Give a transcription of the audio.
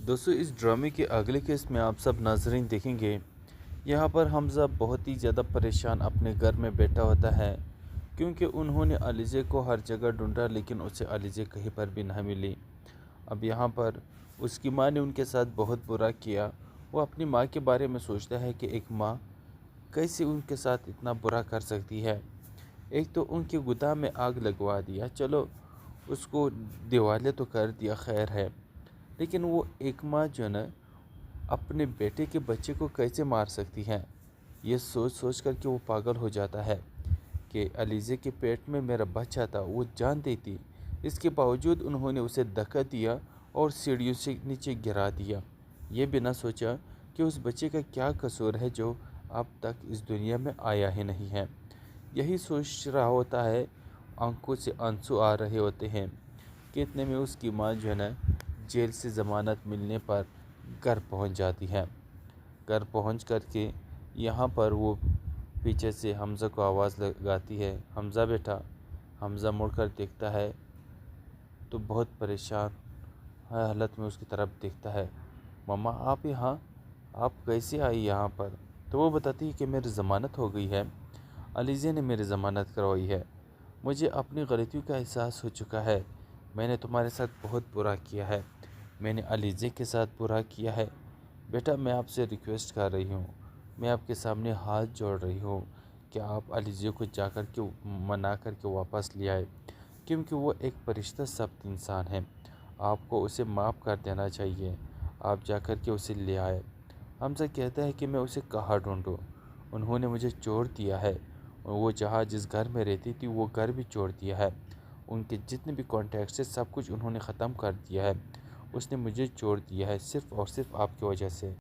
دوستو اس ڈرامے کے اگلے قسط میں آپ سب ناظرین دیکھیں گے یہاں پر حمزہ بہت ہی زیادہ پریشان اپنے گھر میں بیٹھا ہوتا ہے کیونکہ انہوں نے علیزے کو ہر جگہ ڈھونڈا لیکن اسے علیزے کہیں پر بھی نہ ملی۔ اب یہاں پر اس کی ماں نے ان کے ساتھ بہت برا کیا۔ وہ اپنی ماں کے بارے میں سوچتا ہے کہ ایک ماں کیسے ان کے ساتھ اتنا برا کر سکتی ہے۔ ایک تو ان کے گدام میں آگ لگوا دیا، چلو اس کو دیوالے تو کر دیا خیر ہے، لیکن وہ ایک ماں جو نا اپنے بیٹے کے بچے کو کیسے مار سکتی ہے؟ یہ سوچ سوچ کر کے وہ پاگل ہو جاتا ہے کہ علیزے کے پیٹ میں میرا بچہ تھا، وہ جان دیتی، اس کے باوجود انہوں نے اسے دھکا دیا اور سیڑھیوں سے نیچے گرا دیا۔ یہ بھی نہ سوچا کہ اس بچے کا کیا قصور ہے جو اب تک اس دنیا میں آیا ہی نہیں ہے۔ یہی سوچ رہا ہوتا ہے، آنکھوں سے آنسو آ رہے ہوتے ہیں کہ اتنے میں اس کی ماں جو ہے نا جیل سے ضمانت ملنے پر گھر پہنچ جاتی ہے۔ گھر پہنچ کر کے یہاں پر وہ پیچھے سے حمزہ کو آواز لگاتی ہے، حمزہ بیٹا۔ حمزہ مڑ کر دیکھتا ہے تو بہت پریشان حالت میں اس کی طرف دیکھتا ہے۔ مما آپ یہاں، آپ کیسے آئی یہاں پر؟ تو وہ بتاتی ہے کہ میری ضمانت ہو گئی ہے، علیزے نے میری ضمانت کروائی ہے، مجھے اپنی غلطیوں کا احساس ہو چکا ہے، میں نے تمہارے ساتھ بہت برا کیا ہے، میں نے علیزے کے ساتھ برا کیا ہے، بیٹا میں آپ سے ریکویسٹ کر رہی ہوں، میں آپ کے سامنے ہاتھ جوڑ رہی ہوں کہ آپ علیزے کو جا کر کے منا کر کے واپس لے آئے، کیونکہ وہ ایک فرشتہ ثبت انسان ہے، آپ کو اسے معاف کر دینا چاہیے، آپ جا کر کے اسے لے آئے۔ حمزہ کہتا ہے کہ میں اسے کہاں ڈھونڈوں، انہوں نے مجھے چھوڑ دیا ہے، وہ جہاں جس گھر میں رہتی تھی وہ گھر بھی چھوڑ دیا ہے، ان کے جتنے بھی کانٹیکٹس سے سب کچھ انہوں نے ختم کر دیا ہے، اس نے مجھے چھوڑ دیا ہے صرف اور صرف آپ کی وجہ سے۔